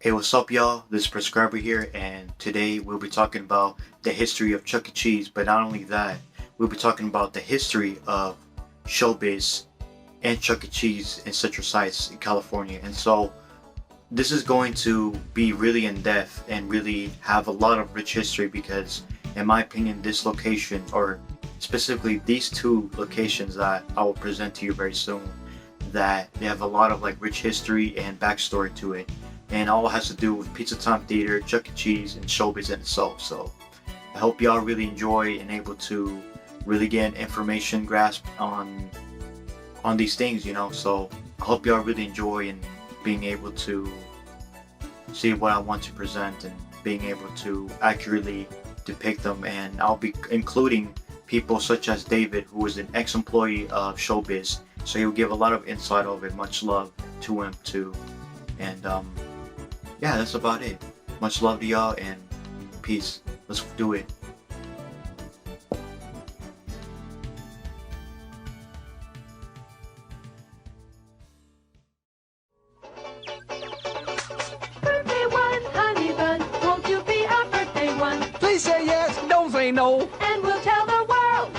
Hey, what's up, y'all? This is Prescriber here, and today we'll be talking about the history of Chuck E. Cheese. But not only that, we'll be talking about the history of Showbiz and Chuck E. Cheese in Citrus Heights in California. And so this is going to be really in depth and really have a lot of rich history because, in my opinion, this location, or specifically these two locations that I will present to you very soon, that they have a lot of like rich history and backstory to it, and all has to do with Pizza Time Theater, Chuck E. Cheese, and Showbiz in itself. So I hope y'all really enjoy and able to really get information grasp on these things. So I hope y'all really enjoy and being able to see what I want to present and being able to accurately depict them. And I'll be including people such as David, who is an ex-employee of Showbiz, so he'll give a lot of insight of it. Much love to him too. And yeah, that's about it. Much love to y'all and peace. Let's do it. Birthday one, honey bun, won't you be our birthday one? Please say yes, don't say no. And we'll tell the world.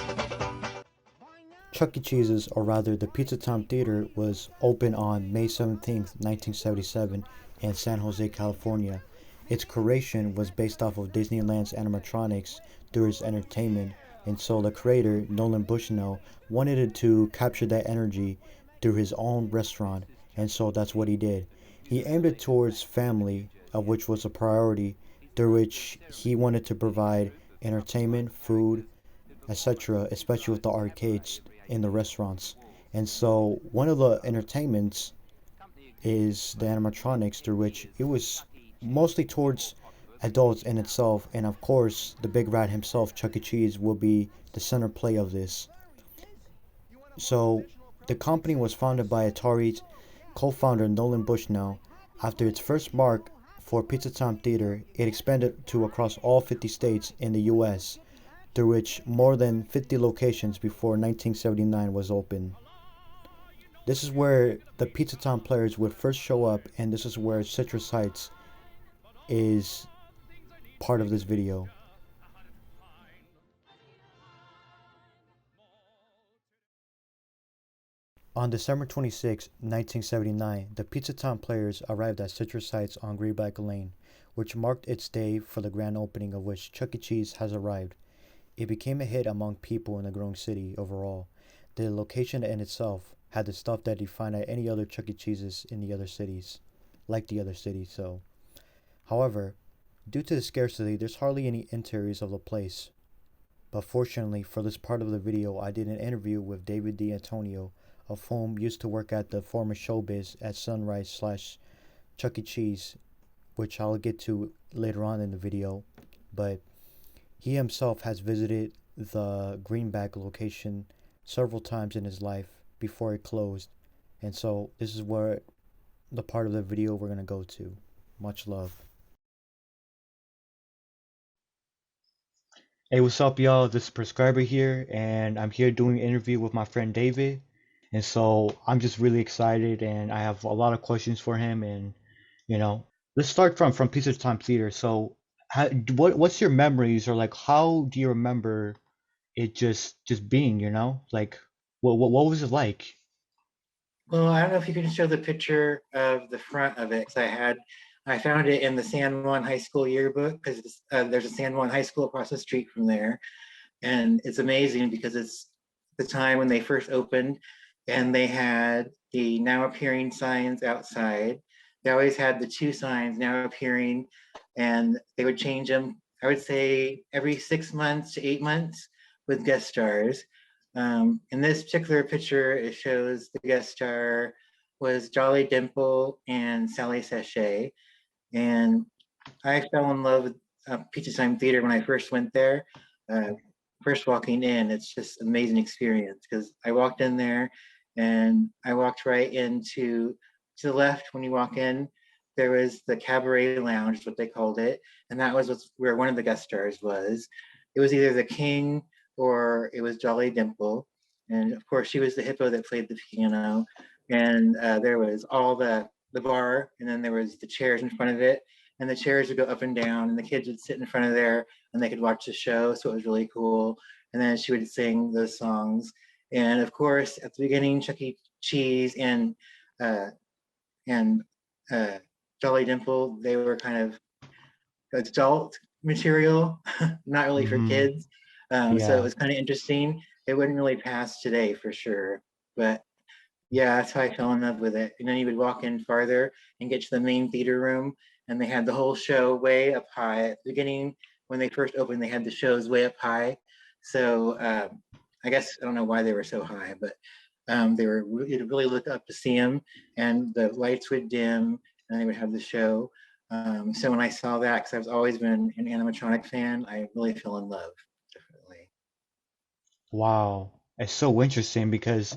Chuck E. Cheese's, or rather the Pizza Time Theater, was opened on May 17th, 1977 in San Jose, California. Its creation was based off of Disneyland's animatronics through its entertainment, and so the creator, Nolan Bushnell, wanted it to capture that energy through his own restaurant, and so that's what he did. He aimed it towards family, of which was a priority, through which he wanted to provide entertainment, food, etc., especially with the arcades in the restaurants. And so one of the entertainments is the animatronics, through which it was mostly towards adults in itself, and of course the big rat himself, Chuck E. Cheese, will be the center play of this. So the company was founded by Atari's co-founder Nolan Bushnell. After its first mark for Pizza Time Theater, it expanded to across all 50 states in the US, through which more than 50 locations before 1979 was opened. This is where the Pizza Time players would first show up, and this is where Citrus Heights is part of this video. On December 26, 1979, the Pizza Time players arrived at Citrus Heights on Greenback Lane, which marked its day for the grand opening of which Chuck E. Cheese has arrived. It became a hit among people in the growing city overall. The location in itself had the stuff that defined any other Chuck E. Cheese's in the other cities, like the other cities. However, due to the scarcity, there's hardly any interiors of the place. But fortunately for this part of the video, I did an interview with David Antonino, of whom used to work at the former Showbiz at Sunrise slash Chuck E. Cheese, which I'll get to later on in the video. But he himself has visited the Greenback location several times in his life before it closed. And so this is where the part of the video we're going to go to. Much love. Hey, what's up, y'all? This is Prescriber here, and I'm here doing an interview with my friend David. And so I'm just really excited, and I have a lot of questions for him. And you know, let's start from Pizza Time Theater. So, what's your memories, or like how do you remember it just being? Like what was it like? Well, I don't know if you can show the picture of the front of it, because I found it in the San Juan High School yearbook, because there's a San Juan High School across the street from there. And it's amazing because it's the time when they first opened, and they had the now appearing signs outside. They always had the two signs now appearing, and they would change them, I would say, every 6 months to 8 months with guest stars. In this particular picture, it shows the guest star was Jolly Dimple and Sally Sachet. And I fell in love with Pizza Time Theater when I first went there. Uh, First walking in, it's just an amazing experience, because I walked in there and I walked right into, to the left when you walk in, there was the cabaret lounge, is what they called it. And that was where one of the guest stars was. It was either the King or it was Jolly Dimple. And of course, she was the hippo that played the piano. And there was all the the bar, and then there was the chairs in front of it, and the chairs would go up and down, and the kids would sit in front of there, and they could watch the show. So it was really cool. And then she would sing those songs, and of course, at the beginning, Chuck E. Cheese uh, and Jolly Dimple, they were kind of adult material, not really for kids. So it was kind of interesting. It wouldn't really pass today for sure, but yeah, that's how I fell in love with it. And then you would walk in farther and get to the main theater room, and they had the whole show way up high. At the beginning, when they first opened, they had the shows way up high. So I guess I don't know why they were so high, but they were you'd really look up to see them, and the lights would dim, and they would have the show. So when I saw that, because I've always been an animatronic fan, I really fell in love. Definitely. Wow, it's so interesting because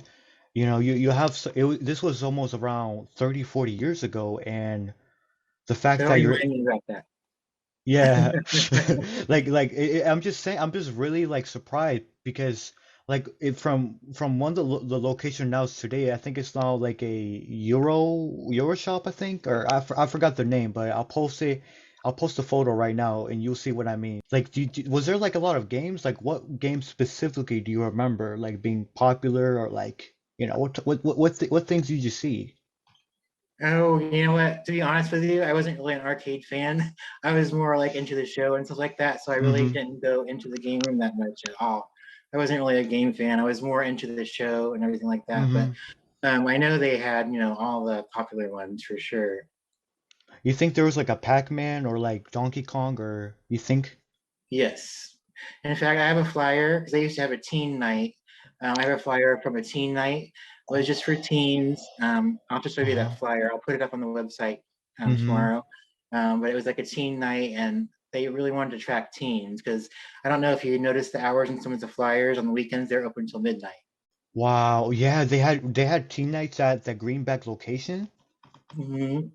you have this was almost around 30, 40 years ago, and the fact Don't that you're remind me about that. yeah, I'm just saying, I'm just really like surprised because like from one of the location now today, I think it's now like a Euro shop, I think, or I forgot the name, but I'll post a photo right now and you'll see what I mean. Like, was there like a lot of games? Like, what games specifically do you remember like being popular, or like what things did you see? Oh, you know what? To be honest with you, I wasn't really an arcade fan. I was more like into the show and stuff like that. So I really Mm-hmm. didn't go into the game room that much at all. I wasn't really a game fan. I was more into the show and everything like that. But Mm-hmm. I know they had, all the popular ones for sure. You think there was like a Pac-Man or like Donkey Kong, or you think? Yes. And in fact, I have a flyer because I used to have a teen night. I have a flyer from a teen night. It was just for teens. I'll just show you Uh-huh. that flyer. I'll put it up on the website Mm-hmm. tomorrow. But it was like a teen night, and they really wanted to track teens because I don't know if you noticed the hours in some of the flyers on the weekends. They're open until midnight. Wow, yeah, they had team nights at the Greenback location. Hmm.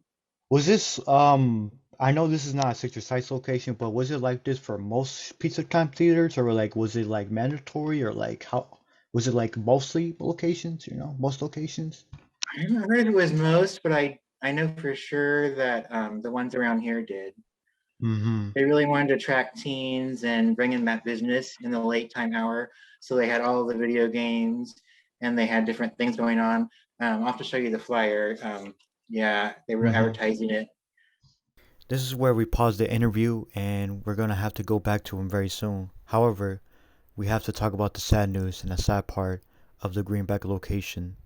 Was this I know this is not a Citrus Sites location, but was it like this for most Pizza Time theaters, or like was it like mandatory, or like how was it like mostly locations, most locations? I don't know if it was most, but I know for sure that the ones around here did. Mm-hmm. They really wanted to attract teens and bring in that business in the late time hour. So they had all the video games and they had different things going on. I'll have to show you the flyer. Yeah, they were Mm-hmm. advertising it. This is where we pause the interview, and we're gonna have to go back to him very soon. However, we have to talk about the sad news and the sad part of the Greenback location.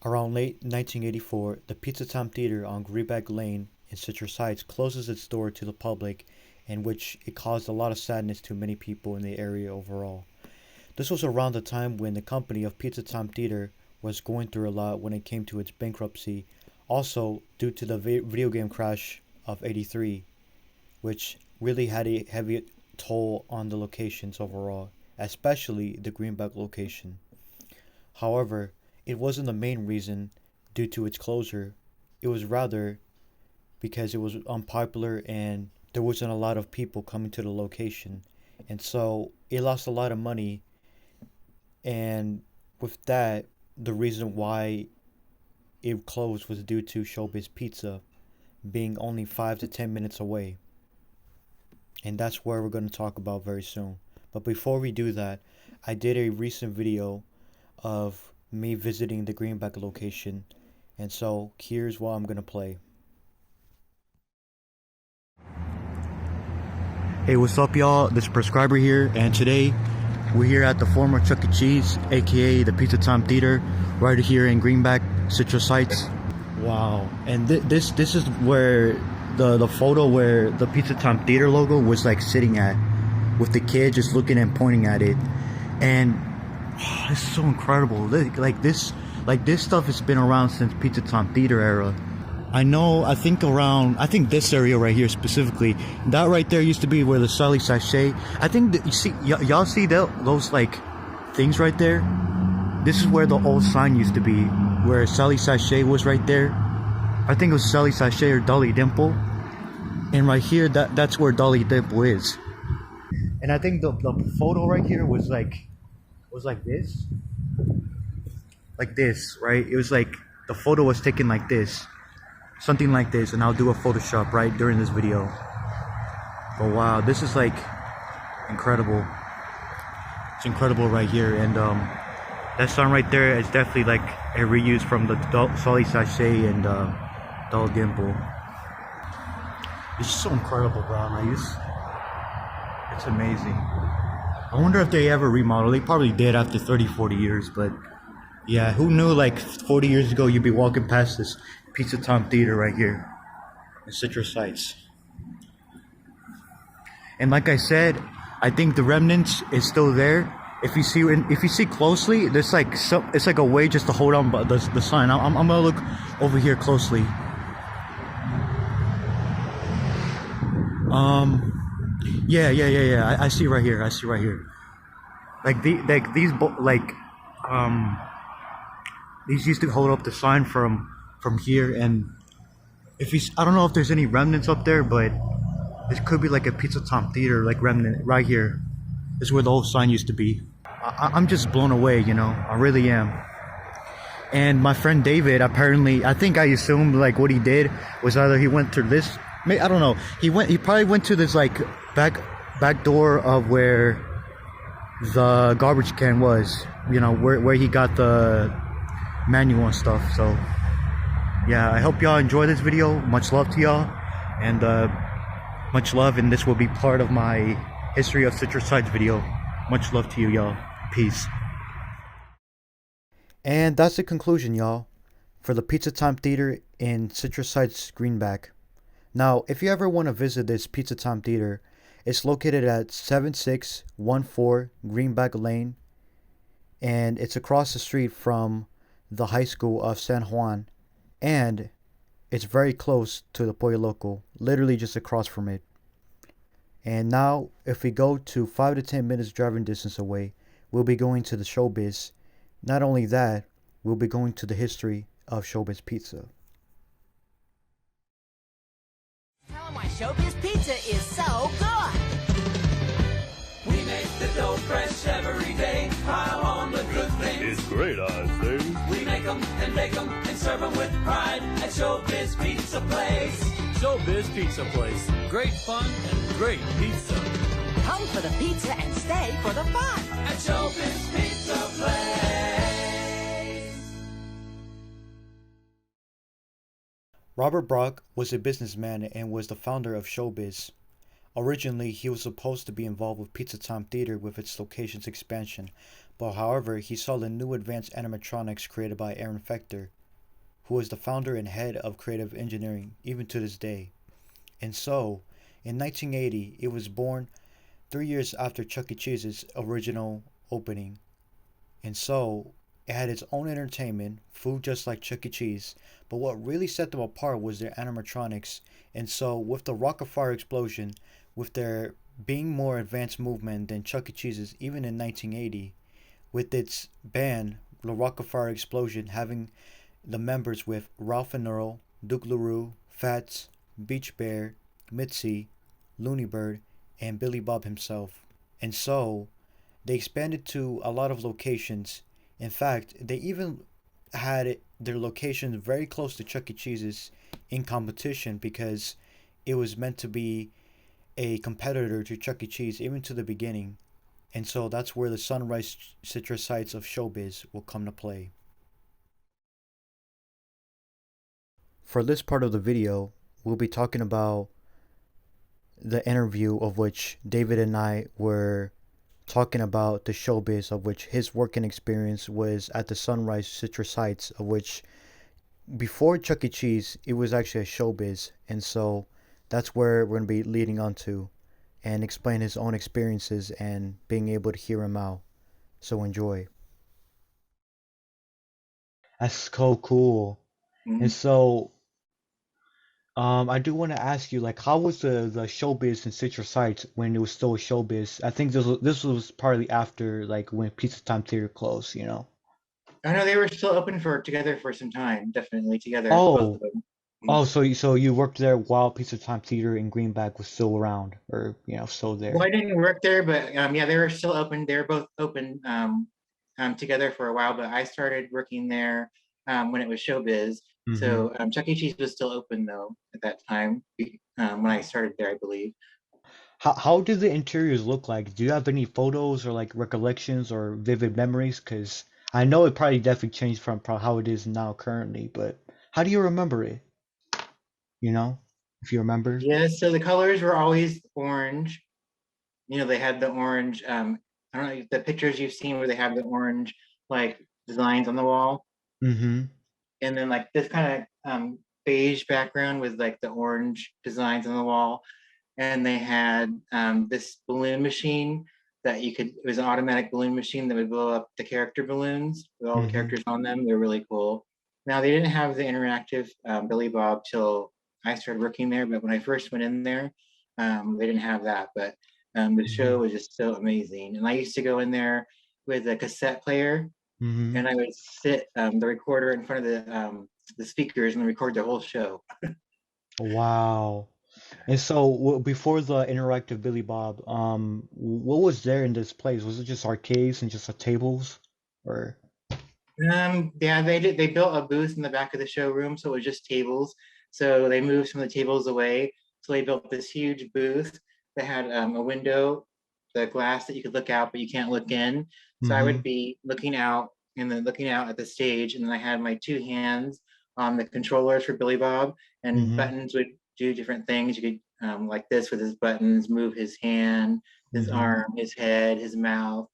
Around late 1984, the Pizza Time Theater on Greenback Lane in Citrus Heights closes its door to the public, in which it caused a lot of sadness to many people in the area overall. This was around the time when the company of Pizza Time Theater was going through a lot when it came to its bankruptcy, also due to the video game crash of '83, which really had a heavy toll on the locations overall, especially the Greenback location. However, it wasn't the main reason due to its closure. It was rather because it was unpopular and there wasn't a lot of people coming to the location. And so it lost a lot of money, and with that, the reason why it closed was due to Showbiz Pizza being only 5 to 10 minutes away. And that's where we're going to talk about very soon. But before we do that, I did a recent video of me visiting the Greenback location, and so here's what I'm going to play. Hey, what's up, y'all? This is Prescriber here, and today we're here at the former Chuck E. Cheese, aka the Pizza Time Theater, right here in Greenback, Citrus Heights. Wow, and this is where the photo where the Pizza Time Theater logo was like sitting at, with the kid just looking and pointing at it, and it's so incredible. Like this stuff has been around since Pizza Time Theater era. I think this area right here specifically, that right there used to be where the Sally Sachet, I think that, you see, y'all see those like things right there? This is where the old sign used to be, where Sally Sachet was right there. I think it was Sally Sachet or Dolly Dimple. And right here, that's where Dolly Dimple is. And I think the photo right here was like this. like this, right? It was like the photo was taken like this, something like this, and I'll do a Photoshop right during this video. But wow, this is like incredible. It's incredible right here, and that sun right there is definitely like a reuse from the Solly Sachet and Doll Gimbal. It's just so incredible, bro. Like it's amazing. I wonder if they ever remodeled. They probably did after 30, 40 years, but yeah, who knew like 40 years ago you'd be walking past this Pizza Time Theater right here in Citrus Heights. And like I said, I think the remnants is still there. If you see closely, there's like it's like a way just to hold on the sign. I'm gonna look over here closely. Yeah. I see right here. Like these used to hold up the sign from here, and I don't know if there's any remnants up there, but this could be like a Pizza Time Theater like remnant right here. This is where the old sign used to be. I'm just blown away, you know. I really am. And my friend David, apparently, I think I assumed like what he did was either he went through this. I don't know. He probably went to this like back door of where the garbage can was. You know, where he got the manual and stuff. So yeah, I hope y'all enjoy this video. Much love to y'all, and much love. And this will be part of my History of Citrus Heights video. Much love to you, y'all. Peace. And that's the conclusion, y'all, for the Pizza Time Theater in Citrus Heights, Greenback. Now, if you ever want to visit this Pizza Time Theater, it's located at 7614 Greenback Lane, and it's across the street from the High School of San Juan, and it's very close to the Pollo Loco, literally just across from it. And now, if we go to 5 to 10 minutes driving distance away, we'll be going to the Showbiz. Not only that, we'll be going to the history of Showbiz Pizza. Tell 'em why Showbiz Pizza is so good. We make the dough fresh every day. Pile on the good things. It's great, I think. We make 'em and bake 'em and serve 'em with pride at Showbiz Pizza Place. Showbiz Pizza Place. Great fun and great pizza. Come for the pizza and stay for the fun. At Showbiz Pizza Place. Robert Brock was a businessman and was the founder of Showbiz. Originally, he was supposed to be involved with Pizza Time Theater with its location's expansion, but however, he saw the new advanced animatronics created by Aaron Fechter, who was the founder and head of creative engineering even to this day. And so, in 1980, it was born 3 years after Chuck E. Cheese's original opening. And so, it had its own entertainment, food just like Chuck E. Cheese, but what really set them apart was their animatronics. And so, with the Rock-afire explosion, with their being more advanced movement than Chuck E. Cheese's even in 1980, with its band, the Rock-afire Explosion, having the members with Ralph and Earl, Duke LaRue, Fats, Beach Bear, Mitzi, Looney Bird, and Billy Bob himself. And so, they expanded to a lot of locations. In fact, they even had their locations very close to Chuck E. Cheese's in competition because it was meant to be a competitor to Chuck E. Cheese even to the beginning. And so that's where the Sunrise Citrus Heights of Showbiz will come to play. For this part of the video, we'll be talking about the interview of which David and I were talking about the Showbiz, of which his working experience was at the Sunrise Citrus Heights, of which before Chuck E. Cheese, it was actually a Showbiz. And so that's where we're going to be leading on to and explain his own experiences and being able to hear him out. So enjoy. That's so cool. Mhm. And so I do want to ask you, like, how was the Showbiz in Citrus Heights when it was still a Showbiz? I think this was partly after, like, when Pizza Time Theater closed, you know? I know they were still open together for some time, definitely together. Oh. Both of them. Oh, so you worked there while Pizza Time Theater in Greenback was still around, or still there. Well, I didn't work there, but yeah, they were still open. They were both open together for a while, but I started working there when it was Showbiz. So Chuck E. Cheese was still open though at that time when I started there, I believe. How do the interiors look like? Do you have any photos or like recollections or vivid memories? Because I know it probably definitely changed from how it is now currently, but how do you remember it? You know, if you remember. Yeah, so the colors were always orange. They had the orange. I don't know the pictures you've seen where they have the orange like designs on the wall, Mm-hmm. and then like this kind of beige background with like the orange designs on the wall. And they had this balloon machine that you could. It was an automatic balloon machine that would blow up the character balloons with all the Mm-hmm. characters on them. They're really cool. Now they didn't have the interactive Billy Bob till I started working there, but when I first went in there, they didn't have that. But the Mm-hmm. show was just so amazing, and I used to go in there with a cassette player, Mm-hmm. and I would sit the recorder in front of the speakers and record the whole show. Wow. And so before the interactive Billy Bob, what was there in this place? Was it just arcades and just tables, or? Yeah, they did. They built a booth in the back of the showroom, so it was just tables. So they moved some of the tables away. So they built this huge booth that had a window, the glass that you could look out, but you can't look in. So I Mm-hmm. would be looking out and then looking out at the stage, and then I had my two hands on the controllers for Billy Bob, and Mm-hmm. buttons would do different things. You could like this with his buttons, move his hand, his Mm-hmm. arm, his head, his mouth,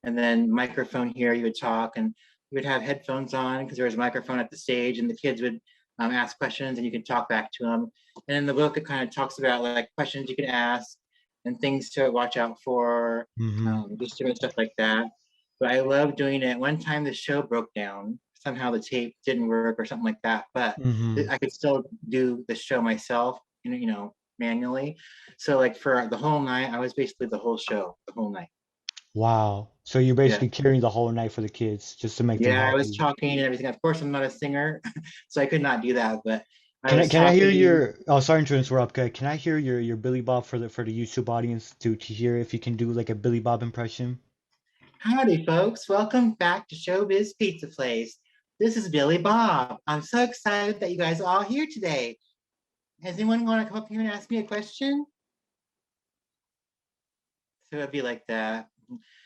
and then microphone here. You would talk and you would have headphones on because there was a microphone at the stage, and the kids would ask questions, and you could talk back to them. And in the book, it kind of talks about like questions you could ask and things to watch out for, Mm-hmm. just different stuff like that. But I love doing it. One time the show broke down. Somehow the tape didn't work or something like that, but Mm-hmm. I could still do the show myself, manually. So like for the whole night, I was basically the whole show, the whole night. Wow. So you're Yeah. basically carrying the whole night for the kids just to make them Yeah, I was happy. talking and everything. Of course, I'm not a singer, so I could not do that. But I Can I was can I hear talking. your sorry to interrupt. Can I hear your Billy Bob for the YouTube audience to hear if you can do like a Billy Bob impression? Howdy, folks. Welcome back to Showbiz Pizza Place. This is Billy Bob. I'm so excited that you guys are all here today. Has anyone want to come up here and ask me a question? So it'd be like that.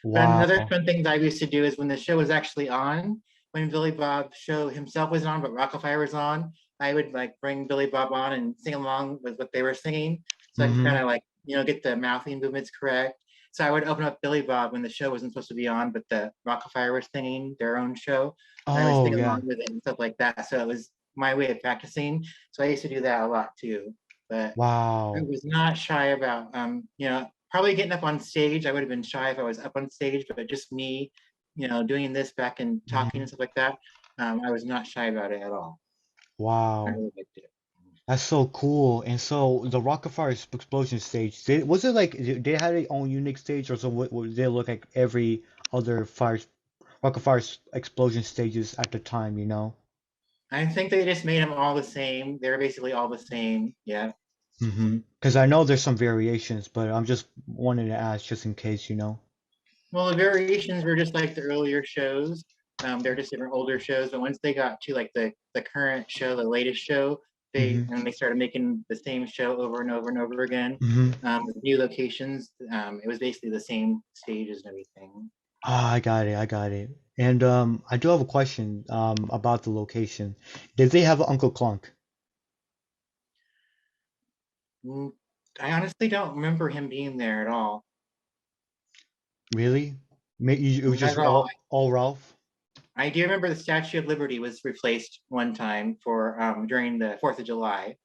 But another Wow. fun thing that I used to do is when the show was actually on, when Billy Bob show himself was on, but Rockefeller was on, I would like bring Billy Bob on and sing along with what they were singing. So I could Mm-hmm. kind of like, get the mouthing movements correct. So I would open up Billy Bob when the show wasn't supposed to be on, but the Rockefeller was singing their own show. And I would Oh sing yeah. along with it and stuff like that. So it was my way of practicing. So I used to do that a lot too. But I Wow. was not shy about probably getting up on stage. I would have been shy if I was up on stage, but just me, doing this back and talking Mm-hmm. and stuff like that, I was not shy about it at all. I Wow. really liked it. That's so cool. And so the Rockefeller explosion stage, was it like they had their own unique stage, or so what they look like every other Rockefeller explosion stages at the time, you know? I think they just made them all the same. They're basically all the same. Yeah. Mm-hmm. Because I know there's some variations, but I'm just wanting to ask just in case, you know? Well, the variations were just like the earlier shows. They're just different older shows. But once they got to like the current show, the latest show, Mm-hmm. they started making the same show over and over and over again, Mm-hmm. with new locations. It was basically the same stages and everything. Ah, I got it. I got it. And I do have a question about the location. Did they have Uncle Clunk? Mm, I honestly don't remember him being there at all. Really? It was Not just at all. all Ralph? I do remember the Statue of Liberty was replaced one time for during the Fourth of July.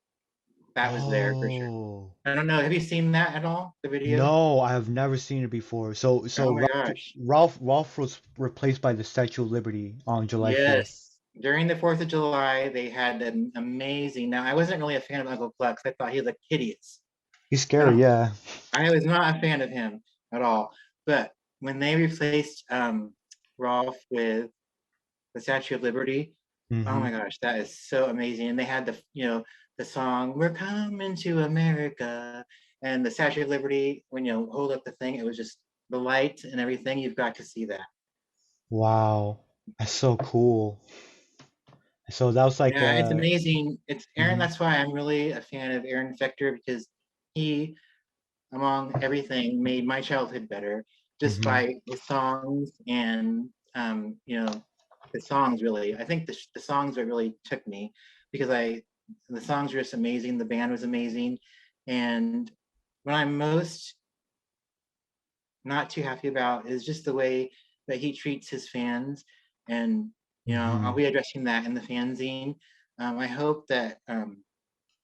That was there for sure. Oh. I don't know. Have you seen that at all? The video? No, I have never seen it before. So Oh my Ralph gosh. Ralph was replaced by the Statue of Liberty on July 4th. Yes. During the Fourth of July, they had an amazing. Now, I wasn't really a fan of Uncle Flex. I thought he looked hideous. He's I scary, don't. yeah. I was not a fan of him at all. But when they replaced Rolf with the Statue of Liberty, oh Mm-hmm. my gosh, that is so amazing. And they had the song "We're Coming to America" and the Statue of Liberty. When you hold up the thing, it was just the light and everything. You've got to see that. Wow, that's so cool. So that was like Yeah, it's amazing. It's Aaron. mhm, That's why I'm really a fan of Aaron Fector because he, among everything, made my childhood better just mhm, by his songs and the songs really. I think the songs that really took me because the songs were just amazing. The band was amazing, and what I'm most not too happy about is just the way that he treats his fans, and I'll mhm, be addressing that in the fanzine. I hope that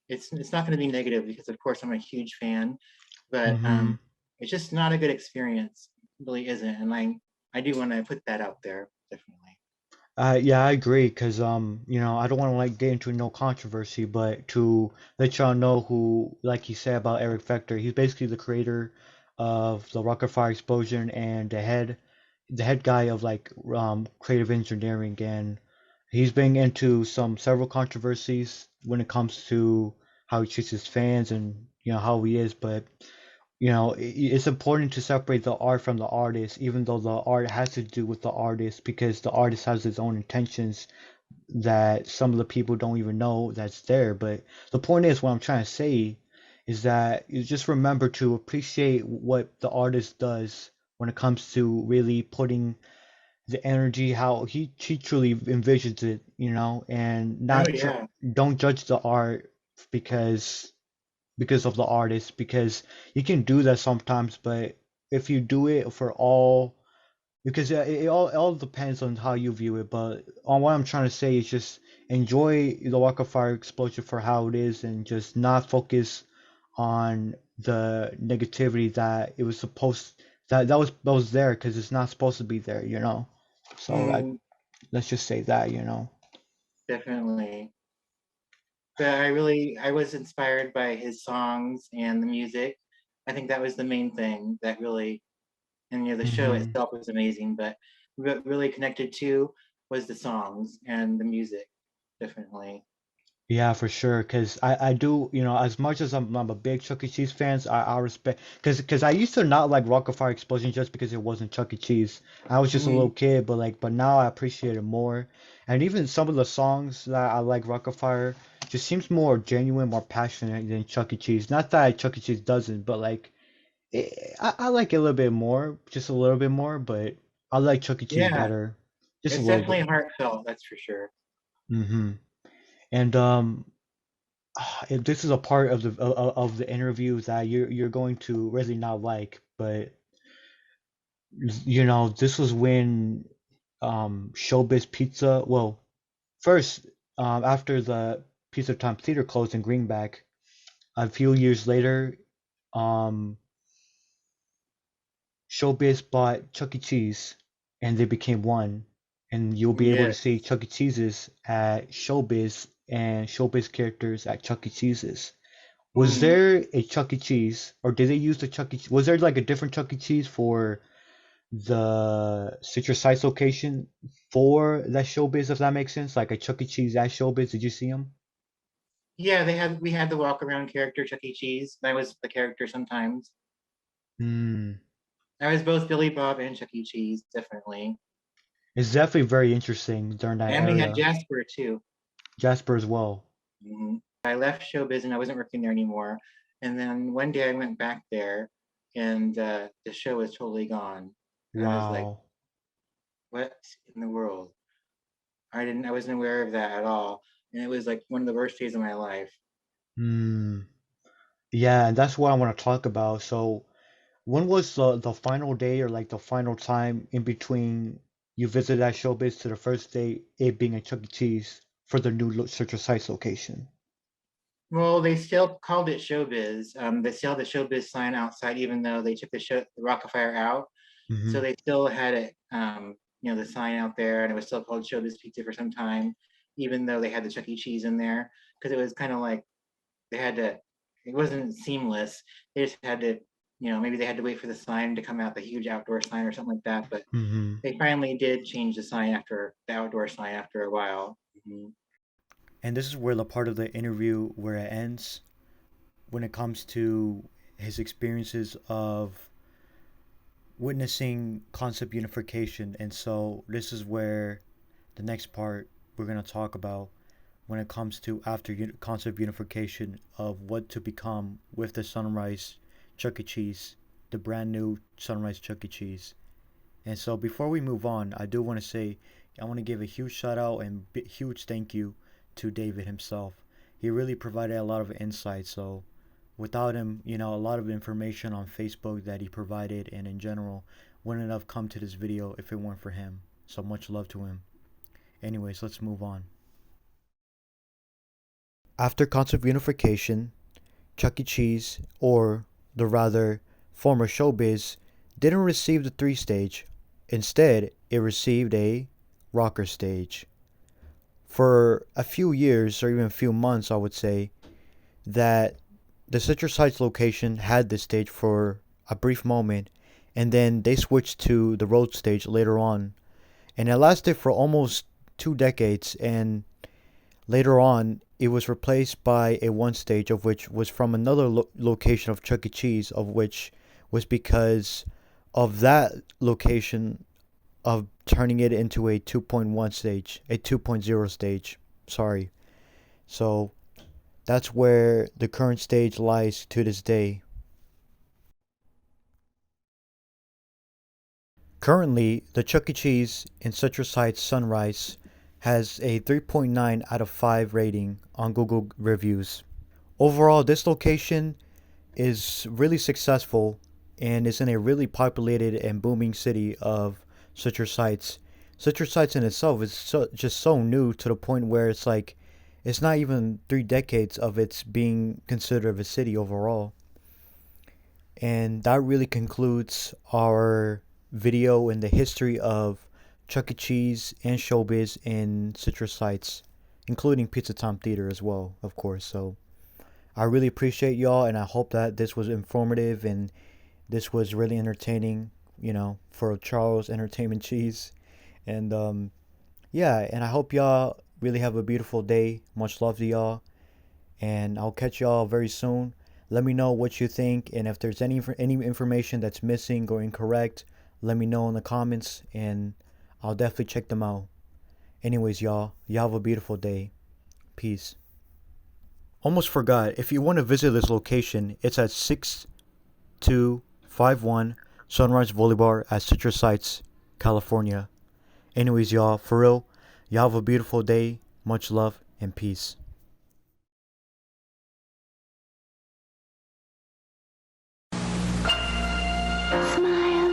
it's not going to be negative because of course I'm a huge fan, but mhm. it's just not a good experience. It really isn't, and I do want to put that out there definitely. Yeah, I agree, cause I don't want to like get into no controversy, but to let y'all know who, like he said about Eric Fector, he's basically the creator of the Rocket Fire Explosion and the head guy of like creative engineering, and he's been into several controversies when it comes to how he treats his fans and how he is, but it's important to separate the art from the artist, even though the art has to do with the artist, because the artist has his own intentions that some of the people don't even know that's there. But the point is, what I'm trying to say is that you just remember to appreciate what the artist does when it comes to really putting the energy, how he truly envisions it, and Oh not yeah, don't judge the art because of the artist, because you can do that sometimes, but if you do it for all, because it all depends on how you view it, but on what I'm trying to say is just enjoy the Walk of Fire explosion for how it is and just not focus on the negativity that it was supposed that was there, because it's not supposed to be there. So mm, let's just say that. definitely. But I was inspired by his songs and the music. I think that was the main thing that really, and the show Hmm. itself was amazing, but what really connected to was the songs and the music, definitely. Yeah, for sure. Cause I do, as much as I'm a big Chuck E. Cheese fans, I respect, cause I used to not like Rock Fire Explosion just because it wasn't Chuck E. Cheese. I was just a little Mm, kid, but now I appreciate it more. And even some of the songs that I like Rock Fire just seems more genuine, more passionate than Chuck E. Cheese. Not that Chuck E. Cheese doesn't, but like I like it a little bit more, just a little bit more, but I like Chuck E. Cheese yeah, better, just a it's little definitely bit. heartfelt, that's for sure. Hmm. And this is a part of the interview that you're going to really not like, but this was when Showbiz Pizza, well, first after the Pizza Time Theater closed in Greenback, a few years later, um Showbiz bought Chuck E. Cheese, and they became one, and you'll be able to Yes. see Chuck E. Cheese's at Showbiz and Showbiz characters at Chuck E. Cheese's. Was Mm. there a Chuck E. Cheese, or did they use the Chuck E. Was there like a different Chuck E. Cheese for the Citrus Heights location for that Showbiz, if that makes sense? Like a Chuck E. Cheese at Showbiz? Did you see him? Yeah, we had the walk around character Chuck E. Cheese. I was the character sometimes. Hmm. I was both Billy Bob and Chuck E. Cheese, definitely. It's definitely very interesting during that And we had era. Jasper too. Jasper as well. I left showbiz and I wasn't working there anymore. And then one day I went back there and the show was totally gone. And I was like, Wow. what in the world? I wasn't aware of that at all. And it was like one of the worst days of my life. Hmm. Yeah, and that's what I want to talk about. So, when was the final day or like the final time in between you visited that Showbiz to the first day it being a Chuck E. Cheese for the new Citrus Heights location? Well, they still called it showbiz. They still had the showbiz sign outside, even though they took the Rockefeller out. So Hmm. they still had it, the sign out there, and it was still called Showbiz Pizza for some time, even though they had the Chuck E. Cheese in there, because it was kind of like they had to. It wasn't seamless. They just had to, maybe they had to wait for the sign to come out, the huge outdoor sign or something like that. But Hmm. they finally did change the sign after the outdoor sign after a while. Mhm. And this is where the part of the interview where it ends when it comes to his experiences of witnessing concept unification, and so this is where the next part we're going to talk about when it comes to after concept unification of what to become with the Sunrise Chuck E. Cheese, the brand new Sunrise Chuck E. Cheese. And so before we move on, I do want to say I want to give a huge shout out and huge thank you to David himself. He really provided a lot of insight. So without him, a lot of information on Facebook that he provided and in general wouldn't have come to this video if it weren't for him. So much love to him. Anyways, let's move on. After concept unification, Chuck E. Cheese, or the rather former Showbiz, didn't receive the 3-stage. Instead, it received a rocker stage. For a few years, or even a few months, I would say, that the Citrus Heights location had this stage for a brief moment, and then they switched to the road stage later on. And it lasted for almost 2 decades, and later on, it was replaced by a 1 stage, of which was from another location of Chuck E. Cheese, of which was because of that location of turning it into a 2.1 stage, a 2.0 stage, sorry. So that's where the current stage lies to this day. Currently, the Chuck E. Cheese in Citrus Heights Sunrise has a 3.9 out of 5 rating on Google reviews. Overall, this location is really successful and is in a really populated and booming city of Citrus Heights. Citrus Heights in itself is just so new to the point where it's like it's not even 3 decades of its being considered a city overall. And that really concludes our video in the history of Chuck E. Cheese and Showbiz in Citrus Heights, including Pizza Time Theater as well, of course. So I really appreciate y'all, and I hope that this was informative and this was really entertaining, for Charles Entertainment Cheese. And yeah, and I hope y'all really have a beautiful day. Much love to y'all, and I'll catch y'all very soon. Let me know what you think, and if there's any information that's missing or incorrect, let me know in the comments, and I'll definitely check them out. Anyways, y'all have a beautiful day. Peace. Almost forgot, if you want to visit this location, it's at 6251 Sunrise Boulevard at Citrus Heights, California. Anyways, y'all, for real, y'all have a beautiful day. Much love and peace. Smile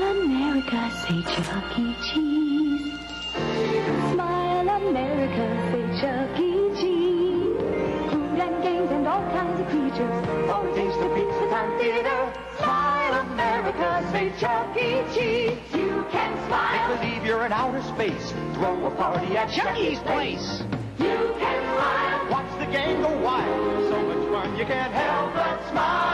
America, say Chuck E. Cheese. Smile America, say Chuck E. Cheese. Food and games and all kinds of creatures. Oh, taste the Pizza Time Theater. Smile America, say Chuck E. Cheese. You can smile. Make believe you're in outer space. Throw a party at Chuck E.'s place. You can smile. Watch the game go wild. So much fun you can't help but smile.